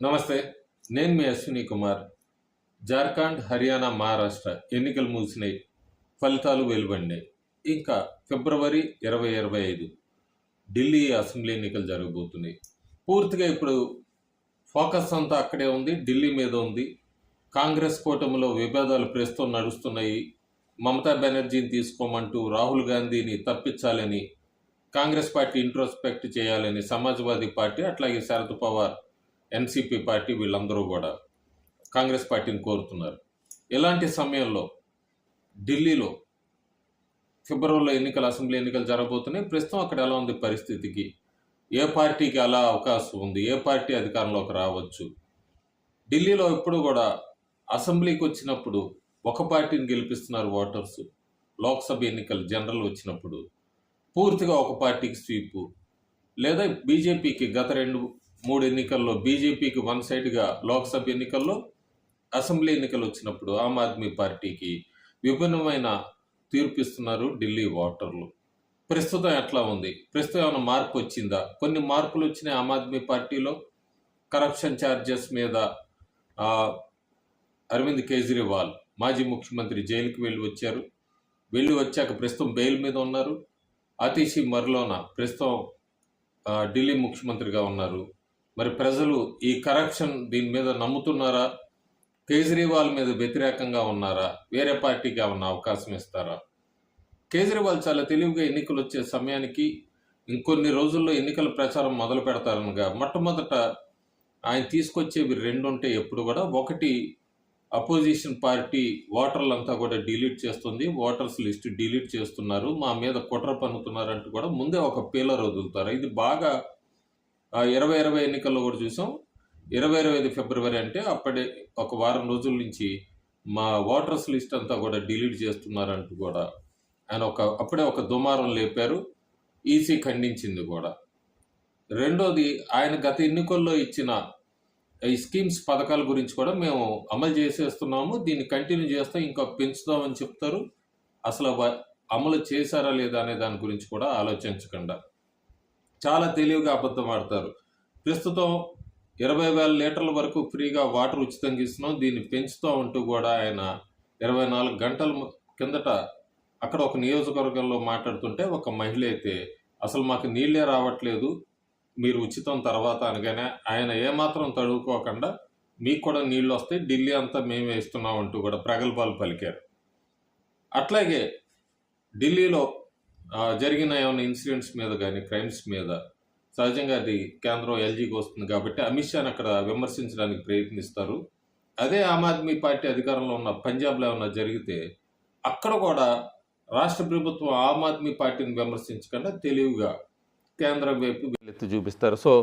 నమస్తే. నేను మీ అశ్విని కుమార్. జార్ఖండ్, హర్యానా, మహారాష్ట్ర ఎన్నికలు ముగిసినాయి. ఫలితాలు వెలువడినాయి. ఇంకా ఫిబ్రవరి 2025 ఢిల్లీ అసెంబ్లీ ఎన్నికలు జరగబోతున్నాయి. పూర్తిగా ఇప్పుడు ఫోకస్ అంతా అక్కడే ఉంది, ఢిల్లీ మీద ఉంది. కాంగ్రెస్ కూటమిలో విభేదాలు ప్రస్తుతం నడుస్తున్నాయి. మమతా బెనర్జీని తీసుకోమంటూ రాహుల్ గాంధీని తప్పించాలని కాంగ్రెస్ పార్టీ ఇంట్రోస్పెక్ట్ చేయాలని సమాజ్వాదీ పార్టీ, అట్లాగే శరద్ పవార్ ఎన్సీపీ పార్టీ వీళ్ళందరూ కూడా కాంగ్రెస్ పార్టీని కోరుతున్నారు. ఇలాంటి సమయంలో ఢిల్లీలో ఫిబ్రవరిలో అసెంబ్లీ ఎన్నికలు జరగబోతున్నాయి. ప్రస్తుతం అక్కడ ఎలా ఉంది పరిస్థితికి, ఏ పార్టీకి అలా అవకాశం ఉంది, ఏ పార్టీ అధికారంలోకి రావచ్చు. ఢిల్లీలో ఎప్పుడు కూడా అసెంబ్లీకి వచ్చినప్పుడు ఒక పార్టీని గెలిపిస్తున్నారు ఓటర్స్. లోక్సభ ఎన్నికలు జనరల్ వచ్చినప్పుడు పూర్తిగా ఒక పార్టీకి స్వీపు, లేదా బీజేపీకి గత 2-3 ఎన్నికల్లో బీజేపీకి వన్ సైడ్గా లోక్సభ ఎన్నికల్లో, అసెంబ్లీ ఎన్నికలు వచ్చినప్పుడు ఆమ్ ఆద్మీ పార్టీకి విభిన్నమైన తీర్పిస్తున్నారు ఢిల్లీ ఓటర్లు. ప్రస్తుతం ఎట్లా ఉంది, ప్రస్తుతం ఏమైనా మార్పు వచ్చిందా? కొన్ని మార్పులు వచ్చినాయి ఆమ్ ఆద్మీ పార్టీలో. కరప్షన్ ఛార్జెస్ మీద అరవింద్ కేజ్రీవాల్ మాజీ ముఖ్యమంత్రి జైలుకి వెళ్ళి వచ్చాక ప్రస్తుతం బెయిల్ మీద ఉన్నారు. ఆతిషి మర్లోనా ప్రస్తుతం ఢిల్లీ ముఖ్యమంత్రిగా ఉన్నారు. మరి ప్రజలు ఈ కరప్షన్ దీని మీద నమ్ముతున్నారా? కేజ్రీవాల్ మీద వ్యతిరేకంగా ఉన్నారా? వేరే పార్టీకి ఏమన్నా అవకాశం ఇస్తారా? కేజ్రీవాల్ చాలా తెలివిగా ఎన్నికలు వచ్చే సమయానికి ఇంకొన్ని రోజుల్లో ఎన్నికల ప్రచారం మొదలు పెడతారనగా మొట్టమొదట ఆయన తీసుకొచ్చేవి 2 ఉంటాయి ఎప్పుడు కూడా. ఒకటి, అపోజిషన్ పార్టీ ఓటర్లంతా కూడా డిలీట్ చేస్తుంది, ఓటర్స్ లిస్ట్ డిలీట్ చేస్తున్నారు, మా మీద కుట్ర పన్నుతున్నారంటూ కూడా ముందే ఒక పీలర్ వదులుతారు. ఇది బాగా 2020 ఎన్నికల్లో కూడా చూసాం. 2025 ఫిబ్రవరి అంటే అప్పుడే ఒక వారం రోజుల నుంచి మా ఓటర్స్ లిస్ట్ అంతా కూడా డిలీట్ చేస్తున్నారంటూ కూడా ఆయన అప్పుడే ఒక దుమారం లేపారు. ఈసీ ఖండించింది కూడా. రెండోది, ఆయన గత ఎన్నికల్లో ఇచ్చిన ఈ స్కీమ్స్ పథకాల గురించి కూడా మేము అమలు చేసేస్తున్నాము, దీన్ని కంటిన్యూ చేస్తాం, ఇంకా పెంచుతామని చెప్తారు. అసలు అమలు చేశారా లేదా అనే దాని గురించి కూడా ఆలోచించకుండా చాలా తెలివిగా అబద్ధం ఆడతారు. ప్రస్తుతం 20,000 లీటర్ల వరకు ఫ్రీగా వాటర్ ఉచితంగా ఇస్తున్నాం, దీన్ని పెంచుతూ ఉంటూ కూడా ఆయన 24 గంటల కిందట అక్కడ ఒక నియోజకవర్గంలో మాట్లాడుతుంటే ఒక మహిళ అయితే అసలు మాకు నీళ్ళే రావట్లేదు, మీరు ఉచితం తర్వాత అనగానే ఆయన ఏమాత్రం తడువుకోకుండా మీకు కూడా నీళ్ళు వస్తాయి, ఢిల్లీ అంతా మేమే ఇస్తున్నాం అంటూ కూడా ప్రగల్భాలు పలికారు. అట్లాగే ఢిల్లీలో జరిగిన ఏమైనా ఇన్సిడెంట్స్ మీద కానీ క్రైమ్స్ మీద సహజంగా అది కేంద్రం ఎల్జీకి వస్తుంది కాబట్టి అమిత్ షాని అక్కడ విమర్శించడానికి ప్రయత్నిస్తారు. అదే ఆమ్ ఆద్మీ పార్టీ అధికారంలో ఉన్న పంజాబ్లో ఏమన్నా జరిగితే అక్కడ కూడా రాష్ట్ర ప్రభుత్వం ఆమ్ ఆద్మీ పార్టీని విమర్శించకుండా తెలివిగా కేంద్రం వైపు ఎత్తి చూపిస్తారు. సో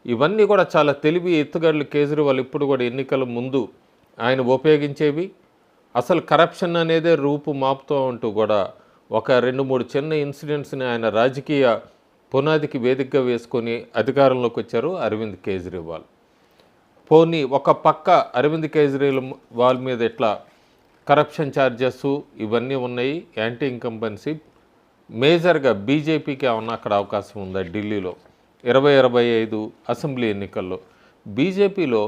ఇవన్నీ కూడా చాలా తెలివి ఎత్తుగడలు కేజ్రీవాల్ ఇప్పుడు కూడా ఎన్నికల ముందు ఆయన ఉపయోగించేవి. అసలు కరప్షన్ అనేదే రూపు మాపుతూ ఉంటూ కూడా ఒక 2-3 చిన్న ఇన్సిడెంట్స్ని ఆయన రాజకీయ పునాదికి వేదికగా వేసుకొని అధికారంలోకి వచ్చారు అరవింద్ కేజ్రీవాల్. పోనీ ఒక పక్క అరవింద్ కేజ్రీవాల్ మీద ఎట్లా కరప్షన్ ఛార్జెస్ ఇవన్నీ ఉన్నాయి, యాంటీ ఇన్కంబెన్సీ, మేజర్గా బీజేపీకి ఏమన్నా అక్కడ అవకాశం ఉందా? ఢిల్లీలో 2025 అసెంబ్లీ ఎన్నికల్లో బీజేపీలో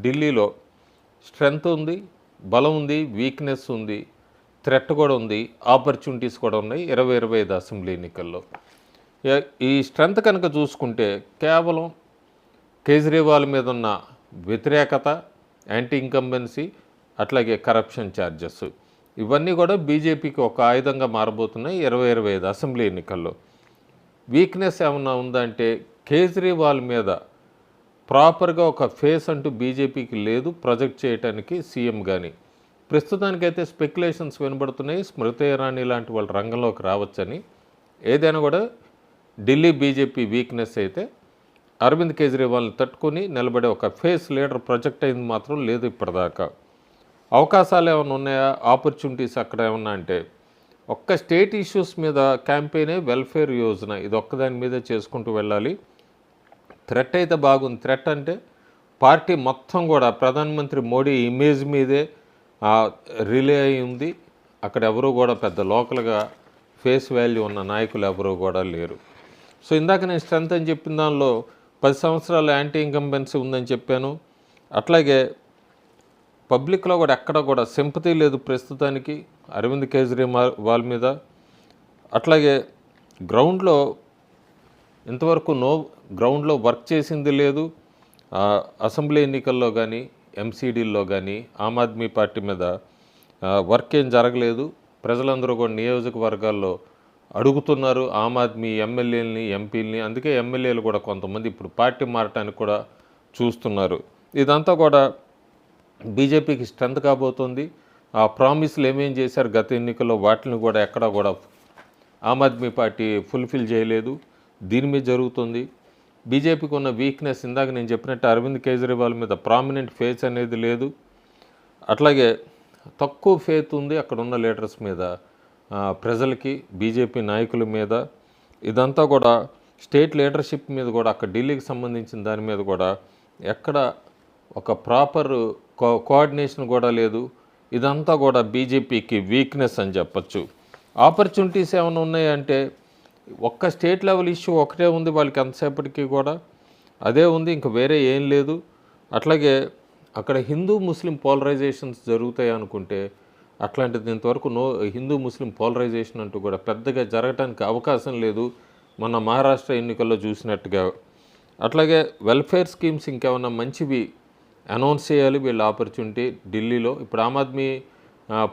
ఢిల్లీలో స్ట్రెంగ్త్ ఉంది, బలం ఉంది, వీక్నెస్ ఉంది, థ్రెట్ కూడా ఉంది, ఆపర్చునిటీస్ కూడా ఉన్నాయి 2025 అసెంబ్లీ ఎన్నికల్లో. ఈ స్ట్రెంగ్త్ కనుక చూసుకుంటే కేవలం కేజ్రీవాల్ మీద ఉన్న వ్యతిరేకత, యాంటీ ఇన్కంబెన్సీ, అట్లాగే కరప్షన్ ఛార్జెస్ ఇవన్నీ కూడా బీజేపీకి ఒక ఆయుధంగా మారబోతున్నాయి 2025 అసెంబ్లీ ఎన్నికల్లో. వీక్నెస్ ఏమన్నా ఉందంటే కేజ్రీవాల్ మీద ప్రాపర్గా ఒక ఫేస్ అంటూ బీజేపీకి లేదు ప్రొజెక్ట్ చేయడానికి సీఎం కానీ. ప్రస్తుతానికైతే స్పెక్యులేషన్స్ వినబడుతున్నాయి, స్మృతి ఇరానీ లాంటి వాళ్ళు రంగంలోకి రావచ్చని. ఏదైనా కూడా ఢిల్లీ బీజేపీ వీక్నెస్ అయితే అరవింద్ కేజ్రీవాల్ని తట్టుకొని నిలబడే ఒక ఫేస్ లీడర్ ప్రొజెక్ట్ అయింది మాత్రం లేదు ఇప్పటిదాకా. అవకాశాలు ఏమైనా ఉన్నాయా, ఆపర్చునిటీస్ అక్కడ ఏమన్నా అంటే ఒక్క స్టేట్ ఇష్యూస్ మీద క్యాంపెయినే వెల్ఫేర్ యోజన, ఇది ఒక్కదాని మీదే చేసుకుంటూ వెళ్ళాలి. థ్రెట్ అయితే బాగుంది. థ్రెట్ అంటే పార్టీ మొత్తం కూడా ప్రధానమంత్రి మోడీ ఇమేజ్ మీదే రిలే అయి ఉంది. అక్కడ ఎవరు కూడా పెద్ద లోకల్గా ఫేస్ వాల్యూ ఉన్న నాయకులు ఎవరు కూడా లేరు. సో ఇందాక నేను స్ట్రెంత్ అని చెప్పిన దానిలో 10 సంవత్సరాల యాంటీ ఇన్కంబెన్సీ ఉందని చెప్పాను. అట్లాగే పబ్లిక్లో కూడా ఎక్కడ కూడా సింపతి లేదు ప్రస్తుతానికి అరవింద్ కేజ్రీవాల్ మీద. అట్లాగే గ్రౌండ్లో ఇంతవరకు గ్రౌండ్లో వర్క్ చేసింది లేదు. అసెంబ్లీ ఎన్నికల్లో కానీ ఎంసీడీల్లో కానీ ఆమ్ ఆద్మీ పార్టీ మీద వర్క్ ఏం జరగలేదు. ప్రజలందరూ కూడా నియోజకవర్గాల్లో అడుగుతున్నారు ఆమ్ ఆద్మీ ఎమ్మెల్యేలని, ఎంపీలని. అందుకే ఎమ్మెల్యేలు కూడా కొంతమంది ఇప్పుడు పార్టీ మారటానికి కూడా చూస్తున్నారు. ఇదంతా కూడా బీజేపీకి స్ట్రెంత్ కాబోతుంది. ఆ ప్రామిస్లు ఏమేం చేశారు గత ఎన్నికల్లో వాటిని కూడా ఎక్కడా కూడా ఆమ్ ఆద్మీ పార్టీ ఫుల్ఫిల్ చేయలేదు. దీని మీద జరుగుతుంది. బీజేపీకి ఉన్న వీక్నెస్ ఇందాక నేను చెప్పినట్టు అరవింద్ కేజ్రీవాల్ మీద ప్రామినెంట్ ఫేస్ అనేది లేదు. అట్లాగే తక్కువ ఫేత్ ఉంది అక్కడ ఉన్న లీడర్స్ మీద, ప్రజలకి, బీజేపీ నాయకుల మీద. ఇదంతా కూడా స్టేట్ లీడర్షిప్ మీద కూడా అక్కడ ఢిల్లీకి సంబంధించిన దాని మీద కూడా ఎక్కడ ఒక ప్రాపర్ కోఆర్డినేషన్ కూడా లేదు. ఇదంతా కూడా బీజేపీకి వీక్నెస్ అని చెప్పచ్చు. ఆపర్చునిటీస్ ఏమైనా ఉన్నాయంటే ఒక్క స్టేట్ లెవెల్ ఇష్యూ ఒకటే ఉంది వాళ్ళకి ఎంతసేపటికి కూడా, అదే ఉంది, ఇంక వేరే ఏం లేదు. అట్లాగే అక్కడ హిందూ ముస్లిం పోలరైజేషన్స్ జరుగుతాయి అనుకుంటే అట్లాంటిది ఇంతవరకు హిందూ ముస్లిం పోలరైజేషన్ అంటూ కూడా పెద్దగా జరగటానికి అవకాశం లేదు మన మహారాష్ట్ర ఎన్నికల్లో చూసినట్టుగా. అట్లాగే వెల్ఫేర్ స్కీమ్స్ ఇంకేమన్నా మంచివి అనౌన్స్ చేయాలి వీళ్ళ ఆపర్చునిటీ ఢిల్లీలో. ఇప్పుడు ఆమ్ ఆద్మీ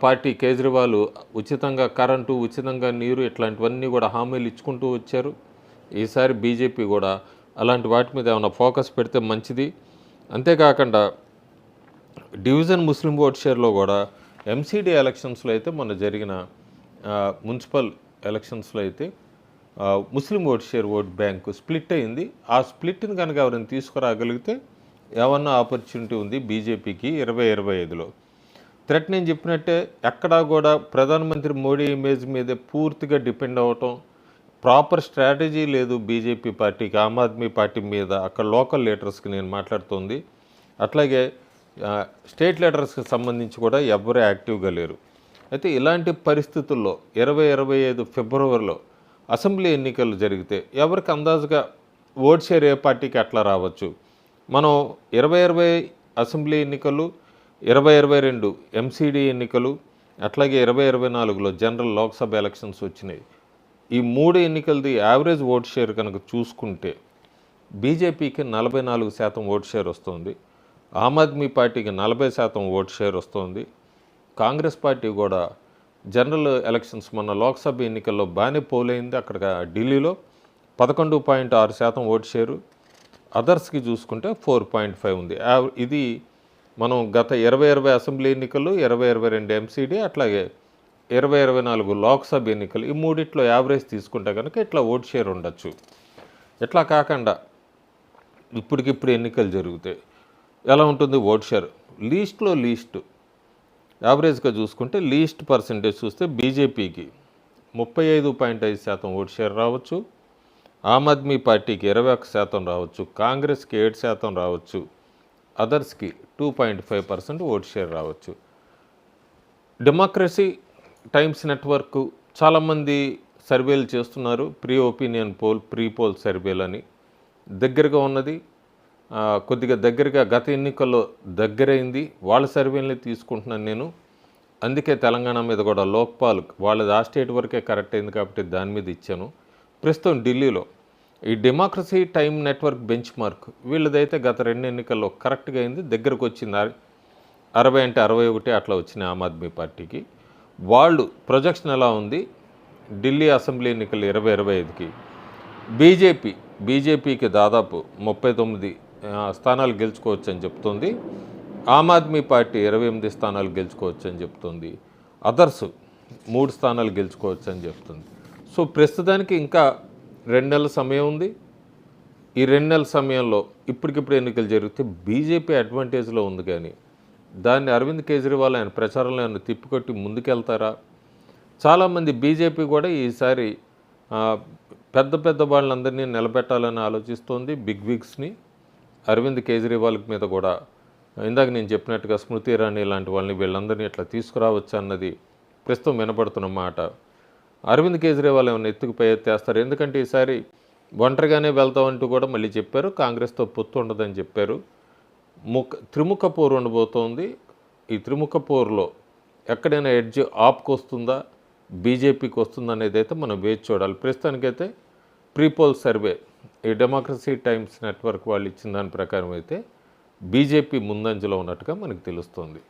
పార్టీ కేజ్రీవాల్ ఉచితంగా కరెంటు, ఉచితంగా నీరు ఇట్లాంటివన్నీ కూడా హామీలు ఇచ్చుకుంటూ వచ్చారు. ఈసారి బీజేపీ కూడా అలాంటి వాటి మీద ఏమైనా ఫోకస్ పెడితే మంచిది. అంతేకాకుండా డివిజన్ ముస్లిం ఓట్ షేర్లో కూడా ఎంసీడీ ఎలక్షన్స్లో అయితే మొన్న జరిగిన మున్సిపల్ ఎలక్షన్స్లో అయితే ముస్లిం vote share vote bank split అయింది. ఆ స్ప్లిట్ని కనుక ఎవరైనా తీసుకురాగలిగితే ఏమన్నా ఆపర్చునిటీ ఉంది బీజేపీకి 2025లో. థ్రెట్ నేను చెప్పినట్టే ఎక్కడా కూడా ప్రధానమంత్రి మోడీ ఇమేజ్ మీదే పూర్తిగా డిపెండ్ అవ్వటం, ప్రాపర్ స్ట్రాటజీ లేదు బీజేపీ పార్టీకి, ఆమ్ ఆద్మీ పార్టీ మీద. అక్కడ లోకల్ లీడర్స్కి నేను మాట్లాడుతుంది. అట్లాగే స్టేట్ లీడర్స్కి సంబంధించి కూడా ఎవ్వరూ యాక్టివ్గా లేరు. అయితే ఇలాంటి పరిస్థితుల్లో 2025 ఫిబ్రవరిలో అసెంబ్లీ ఎన్నికలు జరిగితే ఎవరికి అందాజుగా ఓట్ షేర్ ఏ పార్టీకి అట్లా రావచ్చు. మనం 2020 అసెంబ్లీ ఎన్నికలు, 2022 ఎంసీడీ ఎన్నికలు, అట్లాగే 2024లో జనరల్ లోక్సభ ఎలక్షన్స్ వచ్చినాయి. ఈ 3 ఎన్నికలది యావరేజ్ ఓట్ షేర్ కనుక చూసుకుంటే బీజేపీకి 44% ఓట్ షేర్ వస్తుంది, ఆమ్ ఆద్మీ పార్టీకి 40% ఓట్ షేర్ వస్తుంది. కాంగ్రెస్ పార్టీ కూడా జనరల్ ఎలక్షన్స్ మొన్న లోక్సభ ఎన్నికల్లో బాగానే పోలైంది. అక్కడ ఢిల్లీలో 11.6% ఓట్ షేరు. అదర్స్కి చూసుకుంటే 4.5 ఉంది. ఇది మనం గత 2020 అసెంబ్లీ ఎన్నికలు, 2022 ఎంసీడీ, అట్లాగే 2024 లోక్సభ ఎన్నికలు, ఈ మూడిట్లో యావరేజ్ తీసుకుంటే కనుక ఇట్లా ఓట్ షేర్ ఉండొచ్చు. ఇట్లా కాకుండా ఇప్పటికిప్పుడు ఎన్నికలు జరిగితే ఎలా ఉంటుంది ఓట్ షేర్? లీస్ట్లో లీస్ట్ యావరేజ్గా చూసుకుంటే లీస్ట్ పర్సెంటేజ్ చూస్తే బీజేపీకి 35.5% ఓట్ షేర్ రావచ్చు, ఆమ్ ఆద్మీ పార్టీకి 21% రావచ్చు, కాంగ్రెస్కి 7% రావచ్చు, అదర్స్కి 2.5% ఓట్ షేర్ రావచ్చు. డెమోక్రసీ టైమ్స్ నెట్వర్క్ చాలామంది సర్వేలు చేస్తున్నారు. Pre opinion poll, pre poll సర్వేలు అని. దగ్గరగా ఉన్నది, కొద్దిగా దగ్గరగా గత ఎన్నికల్లో దగ్గరైంది వాళ్ళ సర్వేలని తీసుకుంటున్నాను నేను. అందుకే తెలంగాణ మీద కూడా లోక్పాల్ వాళ్ళది ఆ స్టేట్ వరకే కరెక్ట్ అయింది కాబట్టి దాని మీద ఇచ్చాను. ప్రస్తుతం ఢిల్లీలో ఈ democracy time network benchmark వీళ్ళదైతే గత 2 ఎన్నికల్లో కరెక్ట్గా అయింది, దగ్గరకు వచ్చింది. 60 అంటే 61 అట్లా వచ్చినాయి ఆమ్ ఆద్మీ పార్టీకి. వాళ్ళు ప్రొజెక్షన్ ఎలా ఉంది ఢిల్లీ అసెంబ్లీ ఎన్నికలు 2025కి? బీజేపీకి దాదాపు 39 స్థానాలు గెలుచుకోవచ్చు అని చెప్తుంది. ఆమ్ ఆద్మీ పార్టీ 28 స్థానాలు గెలుచుకోవచ్చు అని చెప్తుంది. అదర్స్ 3 స్థానాలు గెలుచుకోవచ్చు అని చెప్తుంది. సో ప్రస్తుతానికి ఇంకా 2 నెలల సమయం ఉంది. ఈ 2 నెలల సమయంలో ఇప్పటికిప్పుడు ఎన్నికలు జరిగితే బీజేపీ అడ్వాంటేజ్లో ఉంది, కానీ దాన్ని అరవింద్ కేజ్రీవాల్ ఆయన ప్రచారంలో ఆయన తిప్పికొట్టి ముందుకెళ్తారా? చాలామంది బీజేపీ కూడా ఈసారి పెద్ద వాళ్ళందరినీ నిలబెట్టాలని ఆలోచిస్తోంది. బిగ్ విగ్స్ని అరవింద్ కేజ్రీవాల్ మీద కూడా ఇందాక నేను చెప్పినట్టుగా స్మృతి ఇరానీ లాంటి వాళ్ళని వీళ్ళందరినీ ఇట్లా తీసుకురావచ్చు అన్నది ప్రస్తుతం వినపడుతున్న మాట. అరవింద్ కేజ్రీవాల్ ఏమైనా ఎత్తుకు పై ఎత్తేస్తారు, ఎందుకంటే ఈసారి ఒంటరిగానే వెళ్తామంటూ కూడా మళ్ళీ చెప్పారు. కాంగ్రెస్తో పొత్తు ఉండదని చెప్పారు. త్రిముఖ పోరు ఉండబోతోంది. ఈ త్రిముఖ పోరులో ఎక్కడైనా ఎడ్జ్ ఆప్కి వస్తుందా, బీజేపీకి వస్తుందా అనేది అయితే మనం వేచి చూడాలి. ప్రస్తుతానికైతే ప్రీపోల్ సర్వే ఈ డెమోక్రసీ టైమ్స్ నెట్వర్క్ వాళ్ళు ఇచ్చిన దాని ప్రకారం అయితే బీజేపీ ముందంజలో ఉన్నట్టుగా మనకు తెలుస్తుంది.